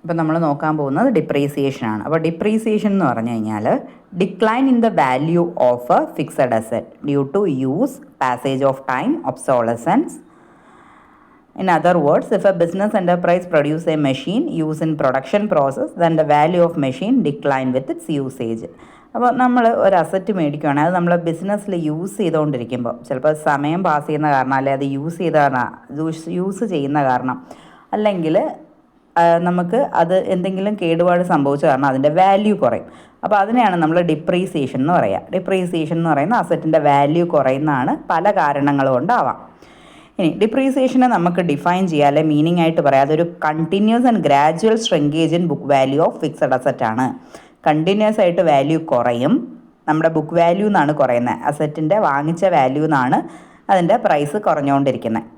ഇപ്പം നമ്മൾ നോക്കാൻ പോകുന്നത് ഡിപ്രീസിയേഷൻ ആണ്. അപ്പോൾ ഡിപ്രീസിയേഷൻ എന്ന് പറഞ്ഞു കഴിഞ്ഞാൽ decline in the value of a fixed asset due to use, passage of time, obsolescence. In other words, if a business enterprise produce a machine used in production process, then the value of machine decline with its usage. അപ്പോൾ നമ്മൾ ഒരു asset മേടിക്കുകയാണെങ്കിൽ അത് നമ്മൾ ബിസിനസ്സിൽ use ചെയ്തുകൊണ്ടിരിക്കുമ്പോൾ ചിലപ്പോൾ സമയം പാസ് ചെയ്യുന്ന കാരണം, അല്ലെങ്കിൽ അത് യൂസ് ചെയ്യുന്ന കാരണം, അല്ലെങ്കിൽ നമുക്ക് അത് എന്തെങ്കിലും കേടുപാട് സംഭവിച്ച കാരണം അതിൻ്റെ വാല്യൂ കുറയും. അപ്പോൾ അതിനെയാണ് നമ്മൾ ഡിപ്രീസിയേഷൻ എന്ന് പറയുക. ഡിപ്രീസിയേഷൻ എന്ന് പറയുന്ന അസറ്റിൻ്റെ വാല്യൂ കുറയുന്നതാണ് പല കാരണങ്ങൾ കൊണ്ടാവാം. ഇനി ഡിപ്രീസിയേഷനെ നമുക്ക് ഡിഫൈൻ ചെയ്യാം, അല്ലെ മീനിങ് ആയിട്ട് പറയാം, അതൊരു continuous and gradual shrinkage in book value of fixed asset ആണ്. കണ്ടിന്യൂസ് ആയിട്ട് വാല്യൂ കുറയും, നമ്മുടെ ബുക്ക് വാല്യൂ എന്നാണ് കുറയുന്നത്, അസറ്റിൻ്റെ വാങ്ങിച്ച വാല്യൂ എന്നാണ് അതിൻ്റെ പ്രൈസ് കുറഞ്ഞുകൊണ്ടിരിക്കുന്നത്.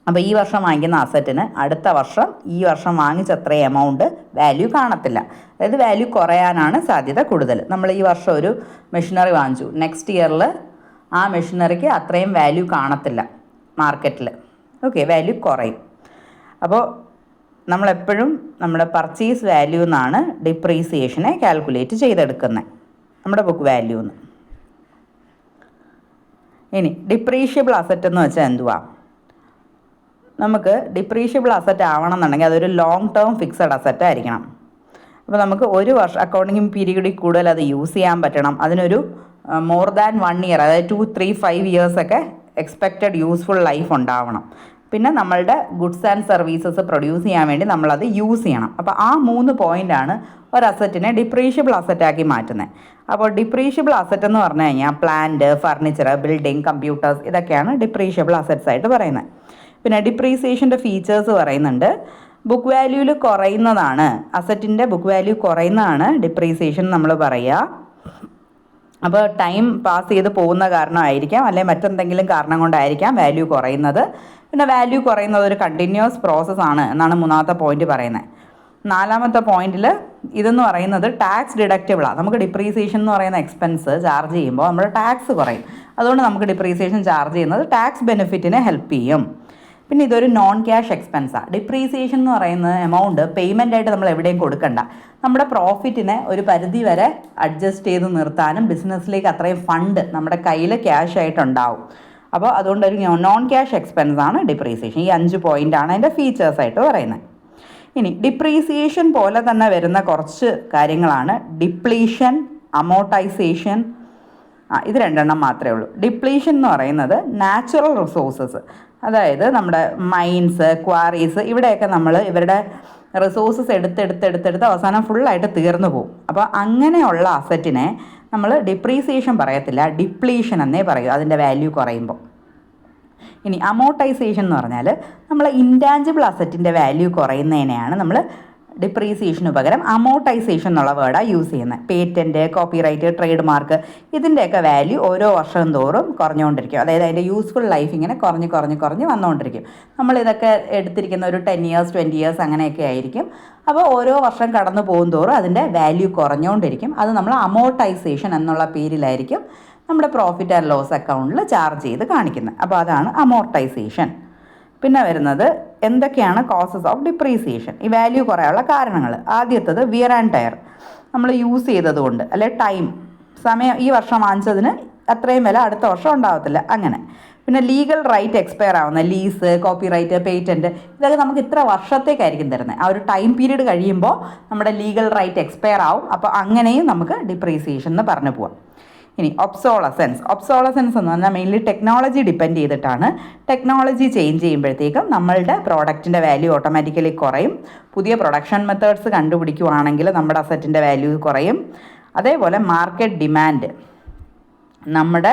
അപ്പോൾ ഈ വർഷം വാങ്ങിക്കുന്ന അസറ്റിന് അടുത്ത വർഷം ഈ വർഷം വാങ്ങിച്ച അത്രയും എമൗണ്ട് വാല്യൂ കാണത്തില്ല, അതായത് വാല്യൂ കുറയാനാണ് സാധ്യത കൂടുതൽ. നമ്മൾ ഈ വർഷം ഒരു മെഷീനറി വാങ്ങിച്ചു, നെക്സ്റ്റ് ഇയറിൽ ആ മെഷീനറിക്ക് അത്രയും വാല്യൂ കാണത്തില്ല മാർക്കറ്റിൽ, ഓക്കെ, വാല്യൂ കുറയും. അപ്പോൾ നമ്മളെപ്പോഴും നമ്മുടെ പർച്ചേസ് വാല്യൂ എന്നാണ് ഡിപ്രീസിയേഷനെ കാൽക്കുലേറ്റ് ചെയ്തെടുക്കുന്നത്, നമ്മുടെ ബുക്ക് വാല്യൂന്ന്. ഇനി ഡിപ്രീഷ്യബിൾ അസറ്റ് എന്ന് വെച്ചാൽ എന്തുവാ? നമുക്ക് ഡിപ്രീഷ്യബിൾ അസറ്റ് ആവണമെന്നുണ്ടെങ്കിൽ അതൊരു ലോങ് ടേം ഫിക്സഡ് അസറ്റ് ആയിരിക്കണം. അപ്പോൾ നമുക്ക് ഒരു വർഷം അക്കൗണ്ടിങ് പീരീഡിൽ കൂടുതൽ അത് യൂസ് ചെയ്യാൻ പറ്റണം. അതിനൊരു മോർ ദാൻ 1 ഇയർ, അതായത് 2, 3, 5 ഇയേഴ്സൊക്കെ എക്സ്പെക്റ്റഡ് യൂസ്ഫുൾ ലൈഫ് ഉണ്ടാവണം. പിന്നെ നമ്മളുടെ ഗുഡ്സ് ആൻഡ് സർവീസസ് പ്രൊഡ്യൂസ് ചെയ്യാൻ വേണ്ടി നമ്മളത് യൂസ് ചെയ്യണം. അപ്പോൾ ആ 3 പോയിൻ്റാണ് ഒരു അസറ്റിനെ ഡിപ്രീഷ്യബിൾ അസറ്റാക്കി മാറ്റുന്നത്. അപ്പോൾ ഡിപ്രീഷ്യബിൾ അസറ്റ് എന്ന് പറഞ്ഞു കഴിഞ്ഞാൽ പ്ലാന്റ്, ഫർണിച്ചർ, ബിൽഡിംഗ്, കമ്പ്യൂട്ടേഴ്സ്, ഇതൊക്കെയാണ് ഡിപ്രീഷ്യബിൾ അസറ്റ്സ് ആയിട്ട് പറയുന്നത്. പിന്നെ ഡിപ്രീസിയേഷൻ്റെ ഫീച്ചേഴ്സ് പറയുന്നുണ്ട്. ബുക്ക് വാല്യൂവിൽ കുറയുന്നതാണ്, അസറ്റിൻ്റെ ബുക്ക് വാല്യൂ കുറയുന്നതാണ് ഡിപ്രീസിയേഷൻ നമ്മൾ പറയുക. അപ്പോൾ ടൈം പാസ് ചെയ്ത് പോകുന്ന കാരണമായിരിക്കാം, അല്ലെങ്കിൽ മറ്റെന്തെങ്കിലും കാരണം കൊണ്ടായിരിക്കാം വാല്യൂ കുറയുന്നത്. പിന്നെ വാല്യൂ കുറയുന്നത് ഒരു കണ്ടിന്യൂസ് പ്രോസസ്സാണ് എന്നാണ് 3ാമത്തെ പോയിന്റ് പറയുന്നത്. 4ാമത്തെ പോയിന്റിൽ ഇതെന്ന് പറയുന്നത് ടാക്സ് ഡിഡക്റ്റബിളാണ്. നമുക്ക് ഡിപ്രീസിയേഷൻ എന്ന് പറയുന്ന എക്സ്പെൻസ് ചാർജ് ചെയ്യുമ്പോൾ നമ്മുടെ ടാക്സ് കുറയും. അതുകൊണ്ട് നമുക്ക് ഡിപ്രീസിയേഷൻ ചാർജ് ചെയ്യുന്നത് ടാക്സ് ബെനിഫിറ്റിനെ ഹെൽപ്പ് ചെയ്യും. പിന്നെ ഇതൊരു നോൺ ക്യാഷ് എക്സ്പെൻസാണ്. ഡിപ്രീസിയേഷൻ എന്ന് പറയുന്ന എമൗണ്ട് പേയ്മെൻ്റ് ആയിട്ട് നമ്മൾ എവിടെയും കൊടുക്കണ്ട, നമ്മുടെ പ്രോഫിറ്റിനെ ഒരു പരിധി വരെ അഡ്ജസ്റ്റ് ചെയ്ത് നിർത്താനും ബിസിനസ്സിലേക്ക് അത്രയും ഫണ്ട് നമ്മുടെ കയ്യിൽ ക്യാഷ് ആയിട്ടുണ്ടാവും. അപ്പോൾ അതുകൊണ്ടൊരു നോൺ ക്യാഷ് എക്സ്പെൻസാണ് ഡിപ്രീസിയേഷൻ. ഈ 5 പോയിൻ്റാണ് അതിൻ്റെ ഫീച്ചേഴ്സായിട്ട് പറയുന്നത്. ഇനി ഡിപ്രീസിയേഷൻ പോലെ തന്നെ വരുന്ന കുറച്ച് കാര്യങ്ങളാണ് ഡിപ്ലീഷൻ, അമോർട്ടൈസേഷൻ. ഇത് 2 മാത്രമേ ഉള്ളൂ. ഡിപ്ലീഷൻ എന്ന് പറയുന്നത് നാച്ചുറൽ റിസോഴ്സസ്, അതായത് നമ്മുടെ മൈൻസ്, ക്വാറീസ്, ഇവിടെയൊക്കെ നമ്മൾ ഇവരുടെ റിസോഴ്സസ് എടുത്തെടുത്ത് അവസാനം ഫുള്ളായിട്ട് തീർന്നു പോകും. അപ്പോൾ അങ്ങനെയുള്ള അസറ്റിനെ നമ്മൾ ഡിപ്രീസിയേഷൻ പറയത്തില്ല, ഡിപ്ലീഷൻ എന്നേ പറയൂ അതിൻ്റെ വാല്യൂ കുറയുമ്പോൾ. ഇനി അമോർട്ടൈസേഷൻ എന്ന് പറഞ്ഞാൽ നമ്മൾ ഇൻറ്റാഞ്ചിബിൾ അസറ്റിൻ്റെ വാല്യൂ കുറയുന്നതിനെയാണ് നമ്മൾ ഡിപ്രീസിയേഷന് പകരം അമോർട്ടൈസേഷൻ എന്നുള്ള വേർഡാണ് യൂസ് ചെയ്യുന്നത്. പേറ്റൻറ്റ്, കോപ്പിറൈറ്റ്, ട്രേഡ് മാർക്ക്, ഇതിൻ്റെയൊക്കെ വാല്യൂ ഓരോ വർഷം തോറും കുറഞ്ഞുകൊണ്ടിരിക്കും. അതായത് അതിൻ്റെ യൂസ്ഫുൾ ലൈഫ് ഇങ്ങനെ കുറഞ്ഞ് വന്നുകൊണ്ടിരിക്കും. നമ്മളിതൊക്കെ എടുത്തിരിക്കുന്ന ഒരു 10 ഇയേഴ്സ് 20 ഇയേഴ്സ് അങ്ങനെയൊക്കെ ആയിരിക്കും. അപ്പോൾ ഓരോ വർഷം കടന്നു പോകും തോറും അതിൻ്റെ വാല്യൂ കുറഞ്ഞുകൊണ്ടിരിക്കും. അത് നമ്മൾ അമോർട്ടൈസേഷൻ എന്നുള്ള പേരിലായിരിക്കും നമ്മുടെ പ്രോഫിറ്റ് ആൻഡ് ലോസ് അക്കൗണ്ടിൽ ചാർജ് ചെയ്ത് കാണിക്കുന്നത്. അപ്പോൾ അതാണ് അമോർട്ടൈസേഷൻ. പിന്നെ വരുന്നത് എന്തൊക്കെയാണ് കോസസ് ഓഫ് ഡിപ്രീസിയേഷൻ, ഈ വാല്യൂ കുറയാനുള്ള കാരണങ്ങൾ. ആദ്യത്തത് വിയർ ആൻഡ് ടയർ, നമ്മൾ യൂസ് ചെയ്തതുകൊണ്ട്, അല്ലെ ടൈം, സമയം, ഈ വർഷം വാങ്ങിച്ചതിന് അത്രയും വില അടുത്ത വർഷം ഉണ്ടാകത്തില്ല, അങ്ങനെ. പിന്നെ ലീഗൽ റൈറ്റ് എക്സ്പയർ ആവുന്ന ലീസ്, കോപ്പിറൈറ്റ്, പേറ്റൻറ്റ്, ഇതൊക്കെ നമുക്ക് ഇത്ര വർഷത്തേക്കായിരിക്കും തരുന്നത്. ആ ഒരു ടൈം പീരീഡ് കഴിയുമ്പോൾ നമ്മുടെ ലീഗൽ റൈറ്റ് എക്സ്പയർ ആവും. അപ്പോൾ അങ്ങനെയും നമുക്ക് ഡിപ്രീസിയേഷൻ എന്ന് പറഞ്ഞു പോവാം. ഇനി ഒബ്സോളസൻസ് എന്ന് പറഞ്ഞാൽ മെയിൻലി ടെക്നോളജി ഡിപ്പെൻഡ് ചെയ്തിട്ടാണ്. ടെക്നോളജി ചേഞ്ച് ചെയ്യുമ്പോഴത്തേക്കും നമ്മളുടെ പ്രോഡക്റ്റിൻ്റെ വാല്യൂ ഓട്ടോമാറ്റിക്കലി കുറയും. പുതിയ പ്രൊഡക്ഷൻ മെത്തേഡ്സ് കണ്ടുപിടിക്കുകയാണെങ്കിൽ നമ്മുടെ അസറ്റിൻ്റെ വാല്യൂ കുറയും. അതേപോലെ മാർക്കറ്റ് ഡിമാൻഡ്, നമ്മുടെ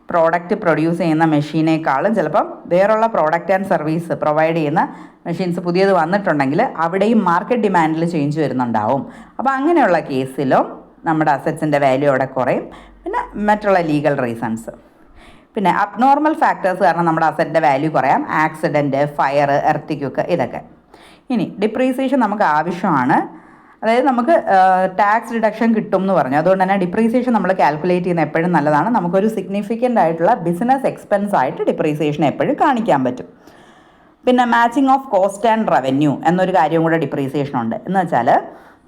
പ്രോഡക്റ്റ് പ്രൊഡ്യൂസ് ചെയ്യുന്ന മെഷീനേക്കാളും ചിലപ്പം വേറുള്ള പ്രോഡക്റ്റ് ആൻഡ് സർവീസ് പ്രൊവൈഡ് ചെയ്യുന്ന മെഷീൻസ് പുതിയത് വന്നിട്ടുണ്ടെങ്കിൽ അവിടെയും മാർക്കറ്റ് ഡിമാൻഡിൽ ചേഞ്ച് വരുന്നുണ്ടാവും. അപ്പോൾ അങ്ങനെയുള്ള കേസിലും നമ്മുടെ അസറ്റ്സിൻ്റെ വാല്യൂ അവിടെ കുറയും. പിന്നെ മറ്റുള്ള ലീഗൽ റീസൺസ്, പിന്നെ അബ്നോർമൽ ഫാക്ടേഴ്സ് കാരണം നമ്മുടെ അസറ്റിൻ്റെ വാല്യൂ കുറയാം. ആക്സിഡൻറ്റ്, ഫയർ, എർത്തിക്വക്ക്, ഇതൊക്കെ. ഇനി ഡിപ്രീസിയേഷൻ നമുക്ക് ആവശ്യമാണ്, അതായത് നമുക്ക് ടാക്സ് ഡിഡക്ഷൻ കിട്ടും എന്ന് പറഞ്ഞു. അതുകൊണ്ട് തന്നെ ഡിപ്രീസിയേഷൻ നമ്മൾ കാൽക്കുലേറ്റ് ചെയ്യുന്ന എപ്പോഴും നല്ലതാണ്. നമുക്കൊരു സിഗ്നിഫിക്കൻ്റ് ആയിട്ടുള്ള ബിസിനസ് എക്സ്പെൻസ് ആയിട്ട് ഡിപ്രീസിയേഷൻ എപ്പോഴും കാണിക്കാൻ പറ്റും. പിന്നെ matching of cost and revenue എന്നൊരു കാര്യം കൂടെ ഡിപ്രീസിയേഷൻ ഉണ്ട്. എന്ന് വെച്ചാൽ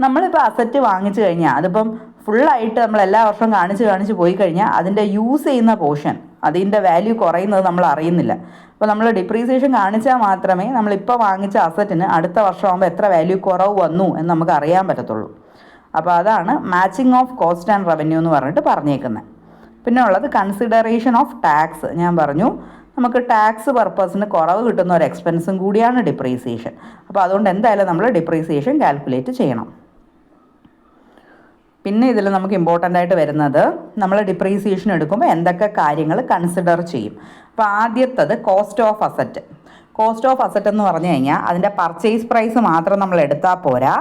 നമ്മളിപ്പോൾ അസറ്റ് വാങ്ങിച്ചു കഴിഞ്ഞാൽ അതിപ്പം ഫുള്ളായിട്ട് നമ്മൾ എല്ലാ വർഷവും കാണിച്ച് പോയി കഴിഞ്ഞാൽ അതിൻ്റെ യൂസ് ചെയ്യുന്ന പോർഷൻ അതിൻ്റെ വാല്യൂ കുറയുന്നത് നമ്മൾ അറിയുന്നില്ല. അപ്പോൾ നമ്മൾ ഡിപ്രീസിയേഷൻ കാണിച്ചാൽ മാത്രമേ നമ്മളിപ്പോൾ വാങ്ങിച്ച അസറ്റിന് അടുത്ത വർഷമാകുമ്പോൾ എത്ര വാല്യൂ കുറവ് വന്നു എന്ന് നമുക്ക് അറിയാൻ പറ്റത്തുള്ളൂ. അപ്പോൾ അതാണ് matching of cost and revenue എന്ന് പറഞ്ഞിട്ട് പറഞ്ഞേക്കുന്നത്. പിന്നെ ഉള്ളത് കൺസിഡറേഷൻ ഓഫ് ടാക്സ്. ഞാൻ പറഞ്ഞു നമുക്ക് ടാക്സ് പർപ്പസിന് കുറവ് കിട്ടുന്ന ഒരു എക്സ്പെൻസും കൂടിയാണ് ഡിപ്രീസിയേഷൻ. അപ്പോൾ അതുകൊണ്ട് എന്തായാലും നമ്മൾ ഡിപ്രീസിയേഷൻ കാൽക്കുലേറ്റ് ചെയ്യണം. പിന്നെ ഇതിൽ നമുക്ക് ഇമ്പോർട്ടൻ്റ് ആയിട്ട് വരുന്നത് നമ്മൾ ഡിപ്രീസിയേഷൻ എടുക്കുമ്പോൾ എന്തൊക്കെ കാര്യങ്ങൾ കൺസിഡർ ചെയ്യും. അപ്പോൾ ആദ്യത്തത് cost of asset. Cost of asset എന്ന് പറഞ്ഞു കഴിഞ്ഞാൽ അതിൻ്റെ പർച്ചേസ് പ്രൈസ് മാത്രം നമ്മൾ എടുത്താൽ പോരാ.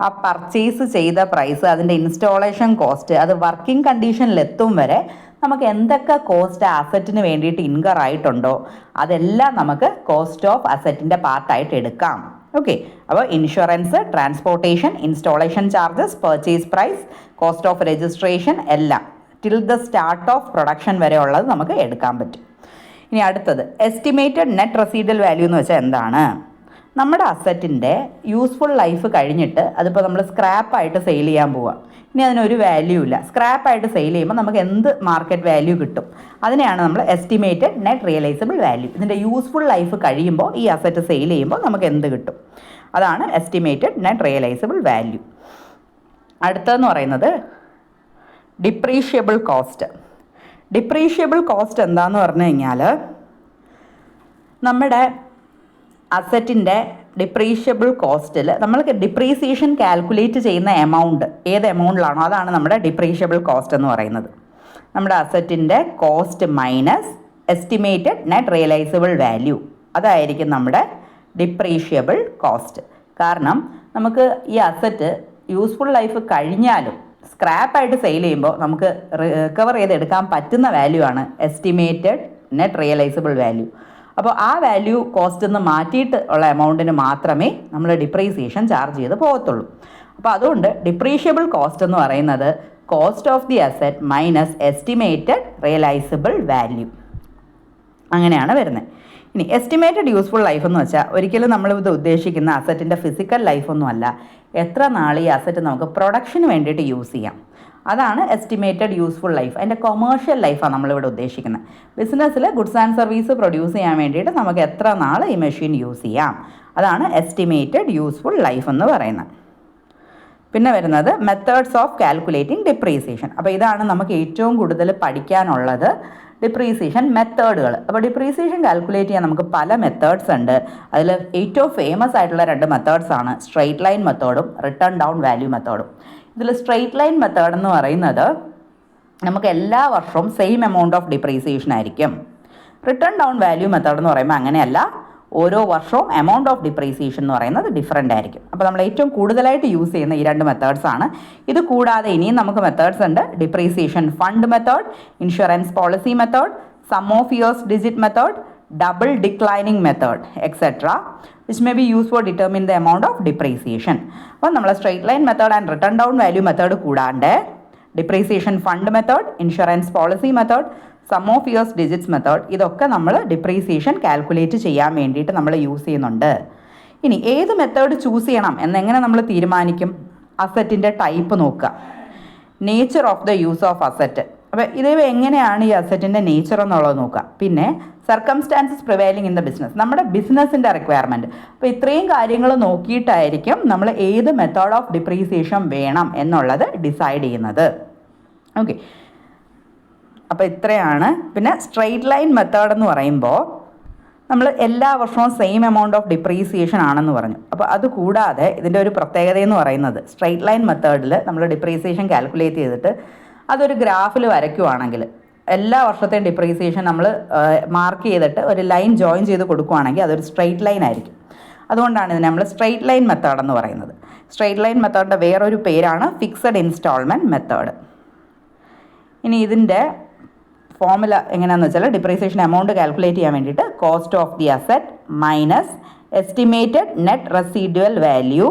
ആ പർച്ചേസ് ചെയ്ത പ്രൈസ്, അതിൻ്റെ ഇൻസ്റ്റാളേഷൻ കോസ്റ്റ്, അത് വർക്കിംഗ് കണ്ടീഷനിലെത്തും വരെ നമുക്ക് എന്തൊക്കെ കോസ്റ്റ് അസറ്റിന് വേണ്ടിയിട്ട് ഇൻകർ ആയിട്ടുണ്ടോ അതെല്ലാം നമുക്ക് കോസ്റ്റ് ഓഫ് അസറ്റിൻ്റെ പാർട്ടായിട്ട് എടുക്കാം. ഓക്കെ, അപ്പോൾ insurance, transportation, installation charges, purchase price, cost of registration എല്ലാം till the start of production വരെ ഉള്ളത് നമുക്ക് എടുക്കാൻ പറ്റും. ഇനി അടുത്തത് എസ്റ്റിമേറ്റഡ് നെറ്റ് റെസീഡൽ വാല്യൂ എന്ന് വെച്ചാൽ എന്താണ്? നമ്മുടെ അസറ്റിൻ്റെ യൂസ്ഫുൾ ലൈഫ് കഴിഞ്ഞിട്ട് അതിപ്പോൾ നമ്മൾ സ്ക്രാപ്പായിട്ട് സെയിൽ ചെയ്യാൻ പോവുക. ഇനി അതിനൊരു വാല്യൂ ഇല്ല. സ്ക്രാപ്പായിട്ട് സെയിൽ ചെയ്യുമ്പോൾ നമുക്ക് എന്ത് മാർക്കറ്റ് വാല്യൂ കിട്ടും? അതിനെയാണ് നമ്മൾ എസ്റ്റിമേറ്റഡ് നെറ്റ് റിയലൈസബിൾ വാല്യൂ. ഇതിൻ്റെ യൂസ്ഫുൾ ലൈഫ് കഴിയുമ്പോൾ ഈ അസറ്റ് സെയിൽ ചെയ്യുമ്പോൾ നമുക്ക് എന്ത് കിട്ടും? അതാണ് എസ്റ്റിമേറ്റഡ് നെറ്റ് റിയലൈസബിൾ വാല്യൂ. അടുത്തതെന്ന് പറയുന്നത് ഡിപ്രീഷ്യബിൾ കോസ്റ്റ്. ഡിപ്രീഷ്യബിൾ കോസ്റ്റ് എന്താണെന്ന് പറഞ്ഞു കഴിഞ്ഞാൽ നമ്മുടെ അസറ്റിൻ്റെ ഡിപ്രീഷ്യബിൾ കോസ്റ്റിൽ നമ്മൾക്ക് ഡിപ്രീസിയേഷൻ കാൽക്കുലേറ്റ് ചെയ്യുന്ന എമൗണ്ട് ഏത് എമൗണ്ടിലാണോ അതാണ് നമ്മുടെ ഡിപ്രീഷ്യബിൾ കോസ്റ്റ് എന്ന് പറയുന്നത്. നമ്മുടെ അസറ്റിൻ്റെ cost minus estimated net realisable value അതായിരിക്കും നമ്മുടെ ഡിപ്രീഷ്യബിൾ കോസ്റ്റ്. കാരണം നമുക്ക് ഈ അസറ്റ് യൂസ്ഫുൾ ലൈഫ് കഴിഞ്ഞാലും സ്ക്രാപ്പായിട്ട് സെയിൽ ചെയ്യുമ്പോൾ നമുക്ക് റിക്കവർ ചെയ്തെടുക്കാൻ പറ്റുന്ന വാല്യൂ ആണ് എസ്റ്റിമേറ്റഡ് നെറ്റ് റിയലൈസബിൾ വാല്യൂ. അപ്പോൾ ആ വാല്യൂ കോസ്റ്റ് നിന്ന് മാറ്റിയിട്ട് ഉള്ള എമൗണ്ടിന് മാത്രമേ നമ്മൾ ഡിപ്രീസിയേഷൻ ചാർജ് ചെയ്ത് പോകത്തുള്ളൂ. അപ്പോൾ അതുകൊണ്ട് ഡിപ്രീഷ്യബിൾ കോസ്റ്റ് എന്ന് പറയുന്നത് cost of the asset minus estimated realisable value അങ്ങനെയാണ് വരുന്നത്. ഇനി എസ്റ്റിമേറ്റഡ് യൂസ്ഫുൾ ലൈഫ് എന്ന് വെച്ചാൽ ഒരിക്കലും നമ്മളിത് ഉദ്ദേശിക്കുന്ന അസറ്റിൻ്റെ ഫിസിക്കൽ ലൈഫൊന്നുമല്ല, എത്ര നാൾ ഈ അസറ്റ് നമുക്ക് പ്രൊഡക്ഷന് വേണ്ടിയിട്ട് യൂസ് ചെയ്യാം. അതാണ് എസ്റ്റിമേറ്റഡ് യൂസ്ഫുൾ ലൈഫ്. അതിൻ്റെ കൊമേഴ്ഷ്യൽ ലൈഫാണ് നമ്മളിവിടെ ഉദ്ദേശിക്കുന്നത്. ബിസിനസ്സിൽ ഗുഡ്സ് ആൻഡ് സർവീസ് പ്രൊഡ്യൂസ് ചെയ്യാൻ വേണ്ടിയിട്ട് നമുക്ക് എത്ര നാൾ ഈ മെഷീൻ യൂസ് ചെയ്യാം, അതാണ് എസ്റ്റിമേറ്റഡ് യൂസ്ഫുൾ ലൈഫ് എന്ന് പറയുന്നത്. പിന്നെ വരുന്നത് മെത്തേഡ്സ് ഓഫ് കാൽക്കുലേറ്റിംഗ് ഡിപ്രീസിയേഷൻ. അപ്പോൾ ഇതാണ് നമുക്ക് ഏറ്റവും കൂടുതൽ പഠിക്കാനുള്ളത്, ഡിപ്രീസിയേഷൻ മെത്തേഡുകൾ. അപ്പോൾ ഡിപ്രീസിയേഷൻ കാൽക്കുലേറ്റ് ചെയ്യാൻ നമുക്ക് പല മെത്തേഡ്സ് ഉണ്ട്. അതിൽ ഏറ്റവും ഫേമസ് ആയിട്ടുള്ള 2 മെത്തേഡ്സാണ് സ്ട്രെയിറ്റ് ലൈൻ മെത്തേഡും റിട്ടേൺ ഡൗൺ വാല്യൂ മെത്തേഡും. ഇതിൽ സ്ട്രെയിറ്റ് ലൈൻ മെത്തേഡ് എന്ന് പറയുന്നത് നമുക്ക് എല്ലാ വർഷവും സെയിം എമൗണ്ട് ഓഫ് ഡിപ്രീസിയേഷൻ ആയിരിക്കും. റിട്ടേൺ ഡൗൺ വാല്യൂ മെത്തേഡ് എന്ന് പറയുമ്പോൾ അങ്ങനെയല്ല, ഓരോ വർഷവും എമൗണ്ട് ഓഫ് ഡിപ്രീസിയേഷൻ എന്ന് പറയുന്നത് ഡിഫറൻ്റ് ആയിരിക്കും. അപ്പോൾ നമ്മൾ ഏറ്റവും കൂടുതലായിട്ട് യൂസ് ചെയ്യുന്ന ഈ 2 മെത്തേഡ്സാണ്. ഇത് കൂടാതെ ഇനിയും നമുക്ക് മെത്തേഡ്സ് ഉണ്ട്. Depreciation fund method, insurance policy method, sum of years digit method, double declining method etcetera which may be use for determine the amount of depreciation. അപ്പോൾ നമ്മൾ straight line method and written down value method കൂടാണ്ട് depreciation fund method, insurance policy method, sum of years digits method ഇതൊക്കെ നമ്മൾ depreciation calculate ചെയ്യാൻ വേണ്ടിയിട്ട് നമ്മൾ use ചെയ്യുന്നുണ്ട്. ഇനി ഏത് മെത്തേഡ് ചൂസ് ചെയ്യണം എന്നെങ്ങനെ നമ്മൾ തീരുമാനിക്കും? അസറ്റിൻ്റെ ടൈപ്പ് നോക്കുക, nature of the use of asset. അപ്പോൾ ഇത് എങ്ങനെയാണ് ഈ അസറ്റിൻ്റെ നേച്ചർ എന്നുള്ളത് നോക്കുക. പിന്നെ circumstances prevailing in the business, നമ്മുടെ ബിസിനസ്സിൻ്റെ റിക്വയർമെൻറ്റ്. അപ്പോൾ ഇത്രയും കാര്യങ്ങൾ നോക്കിയിട്ടായിരിക്കും നമ്മൾ ഏത് മെത്തേഡ് ഓഫ് ഡിപ്രീസിയേഷൻ വേണം എന്നുള്ളത് ഡിസൈഡ് ചെയ്യുന്നത്. ഓക്കെ, അപ്പോൾ ഇത്രയാണ്. പിന്നെ സ്ട്രെയിറ്റ് ലൈൻ മെത്തേഡ് എന്ന് പറയുമ്പോൾ നമ്മൾ എല്ലാ വർഷവും സെയിം എമൗണ്ട് ഓഫ് ഡിപ്രീസിയേഷൻ ആണെന്ന് പറഞ്ഞു. അപ്പോൾ അത് കൂടാതെ ഇതിൻ്റെ ഒരു പ്രത്യേകത എന്ന് പറയുന്നത് സ്ട്രെയിറ്റ് ലൈൻ മെത്തേഡിൽ നമ്മൾ ഡിപ്രീസിയേഷൻ കാൽക്കുലേറ്റ് ചെയ്തിട്ട് അതൊരു ഗ്രാഫിൽ വരയ്ക്കുവാണെങ്കിൽ എല്ലാ വർഷത്തെയും ഡിപ്രീസിയേഷൻ നമ്മൾ മാർക്ക് ചെയ്തിട്ട് ഒരു ലൈൻ ജോയിൻ ചെയ്ത് കൊടുക്കുകയാണെങ്കിൽ അതൊരു സ്ട്രെയിറ്റ് ലൈൻ ആയിരിക്കും. അതുകൊണ്ടാണ് ഇതിനെ നമ്മൾ സ്ട്രെയിറ്റ് ലൈൻ മെത്തേഡ് എന്ന് പറയുന്നത്. സ്ട്രെയിറ്റ് ലൈൻ മെത്തേഡിൻ്റെ വേറൊരു പേരാണ് ഫിക്സഡ് ഇൻസ്റ്റാൾമെൻറ്റ് മെത്തേഡ്. ഇനി ഇതിൻ്റെ ഫോർമുല എങ്ങനെയാണെന്ന് വെച്ചാൽ ഡിപ്രീസിയേഷൻ എമൗണ്ട് കാൽക്കുലേറ്റ് ചെയ്യാൻ വേണ്ടിയിട്ട് cost of the asset minus estimated net residual value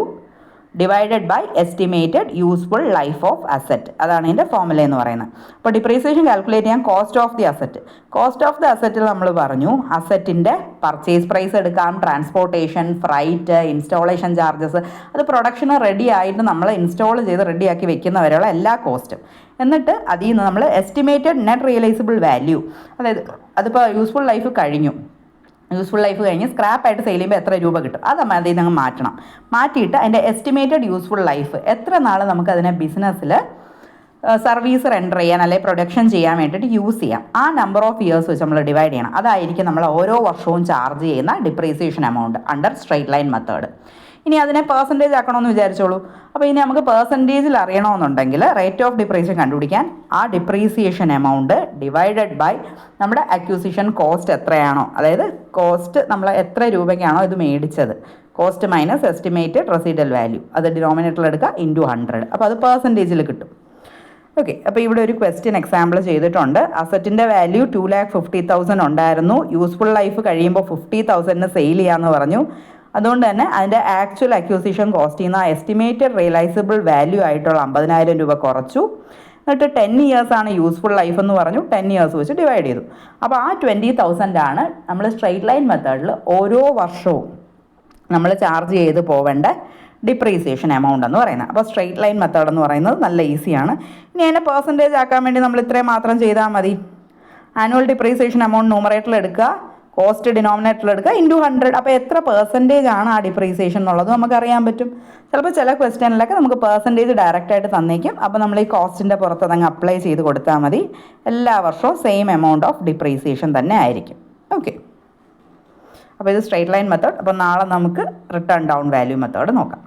divided by estimated useful life of asset. അതാണ് ഇതിൻ്റെ ഫോർമുല എന്ന് പറയുന്നത്. അപ്പോൾ ഡിപ്രീസിയേഷൻ കാൽക്കുലേറ്റ് ചെയ്യാൻ cost of the asset. Cost of the അസറ്റിൽ നമ്മൾ പറഞ്ഞു അസറ്റിൻ്റെ പർച്ചേസ് പ്രൈസ് എടുക്കാം, ട്രാൻസ്പോർട്ടേഷൻ, ഫ്രൈറ്റ്, ഇൻസ്റ്റാളേഷൻ ചാർജസ്, അത് പ്രൊഡക്ഷന് റെഡി ആയിട്ട് നമ്മൾ ഇൻസ്റ്റാൾ ചെയ്ത് റെഡിയാക്കി വെക്കുന്നവരെയുള്ള എല്ലാ കോസ്റ്റും. എന്നിട്ട് അതിൽ നിന്ന് നമ്മൾ എസ്റ്റിമേറ്റഡ് നെറ്റ് റിയലൈസബിൾ വാല്യൂ, അതായത് അതിപ്പോൾ യൂസ്ഫുൾ ലൈഫ് കഴിഞ്ഞു, യൂസ്ഫുൾ ലൈഫ് കഴിഞ്ഞ് സ്ക്രാപ്പായിട്ട് സെയിൽ ചെയ്യുമ്പോൾ എത്ര രൂപ കിട്ടും അത് നമ്മൾ അതിൽ നിന്ന് മാറ്റണം. മാറ്റിയിട്ട് അതിൻ്റെ എസ്റ്റിമേറ്റഡ് യൂസ്ഫുൾ ലൈഫ് എത്ര നാൾ നമുക്ക് അതിനെ ബിസിനസ്സിൽ സർവീസ് റെൻഡർ ചെയ്യാൻ അല്ലെങ്കിൽ പ്രൊഡക്ഷൻ ചെയ്യാൻ വേണ്ടിയിട്ട് യൂസ് ചെയ്യാം, ആ നമ്പർ ഓഫ് ഇയേഴ്സ് വെച്ച് നമ്മൾ ഡിവൈഡ് ചെയ്യണം. അതായിരിക്കും നമ്മൾ ഓരോ വർഷവും ചാർജ് ചെയ്യുന്ന depreciation amount under straight line method. ഇനി അതിനെ പെർസെൻറ്റേജ് ആക്കണമെന്ന് വിചാരിച്ചോളൂ. അപ്പോൾ ഇനി നമുക്ക് പെർസെൻറ്റേജിൽ അറിയണമെന്നുണ്ടെങ്കിൽ റേറ്റ് ഓഫ് ഡിപ്രീസിയേഷൻ കണ്ടുപിടിക്കാൻ ആ ഡിപ്രീസിയേഷൻ എമൗണ്ട് ഡിവൈഡഡ് ബൈ നമ്മുടെ അക്യൂസിഷൻ കോസ്റ്റ് എത്രയാണോ, അതായത് കോസ്റ്റ് നമ്മൾ എത്ര രൂപയ്ക്കാണോ ഇത് മേടിച്ചത്, cost minus estimated residual value, അത് ഡിനോമിനേറ്ററിൽ എടുക്കുക ഇൻറ്റു 100. അപ്പോൾ അത് പെർസെൻറ്റേജിൽ കിട്ടും. ഓക്കെ, അപ്പോൾ ഇവിടെ ഒരു ക്വസ്റ്റ്യൻ എക്സാമ്പിൾ ചെയ്തിട്ടുണ്ട്. അസറ്റിൻ്റെ വാല്യൂ 2,50,000 ഉണ്ടായിരുന്നു. യൂസ്ഫുൾ ലൈഫ് കഴിയുമ്പോൾ 50,000 സെയിൽ ചെയ്യാമെന്ന് പറഞ്ഞു. അതുകൊണ്ട് തന്നെ അതിൻ്റെ ആക്ച്വൽ അക്യൂസിഷൻ കോസ്റ്റിൽ നിന്ന് ആ എസ്റ്റിമേറ്റഡ് റിയലൈസബിൾ വാല്യൂ ആയിട്ടുള്ള 50,000 രൂപ കുറച്ചു. എന്നിട്ട് 10 ഇയേഴ്സ് ആണ് യൂസ്ഫുൾ ലൈഫ് എന്ന് പറഞ്ഞു, 10 ഇയേഴ്സ് വെച്ച് ഡിവൈഡ് ചെയ്തു. അപ്പോൾ ആ 20,000 ആണ് നമ്മൾ സ്ട്രെയിറ്റ് ലൈൻ മെത്തേഡിൽ ഓരോ വർഷവും നമ്മൾ ചാർജ് ചെയ്ത് പോവേണ്ട ഡിപ്രീസിയേഷൻ എമൗണ്ട് എന്ന് പറയുന്നത്. അപ്പോൾ സ്ട്രെയിറ്റ് ലൈൻ മെത്തേഡ് എന്ന് പറയുന്നത് നല്ല ഈസിയാണ്. ഇനി അതിനെ പെർസെൻറ്റേജ് ആക്കാൻ വേണ്ടി നമ്മൾ ഇത്രയും മാത്രം ചെയ്താൽ മതി. ആനുവൽ ഡിപ്രീസിയേഷൻ എമൗണ്ട് ന്യൂമറേറ്ററിൽ എടുക്കുക, കോസ്റ്റ് ഡിനോമിനേറ്ററിൽ എടുക്കുക ഇൻറ്റു 100. അപ്പോൾ എത്ര പെർസെൻറ്റേജ് ആണ് ആ ഡിപ്രീസിയേഷൻ എന്നുള്ളത് നമുക്കറിയാൻ പറ്റും. ചിലപ്പോൾ ചില ക്വസ്റ്റ്യനിലൊക്കെ നമുക്ക് പെർസെൻറ്റേജ് ഡയറക്റ്റായിട്ട് തന്നേക്കും. അപ്പോൾ നമ്മൾ ഈ കോസ്റ്റിൻ്റെ പുറത്ത് അതങ്ങ് അപ്ലൈ ചെയ്ത് കൊടുത്താൽ മതി. എല്ലാ വർഷവും സെയിം എമൗണ്ട് ഓഫ് ഡിപ്രീസിയേഷൻ തന്നെ ആയിരിക്കും. ഓക്കെ, അപ്പോൾ ഇത് സ്ട്രെയിറ്റ് ലൈൻ മെത്തേഡ്. അപ്പോൾ നാളെ നമുക്ക് റിട്ടേൺ ഡൗൺ വാല്യൂ മെത്തേഡ് നോക്കാം.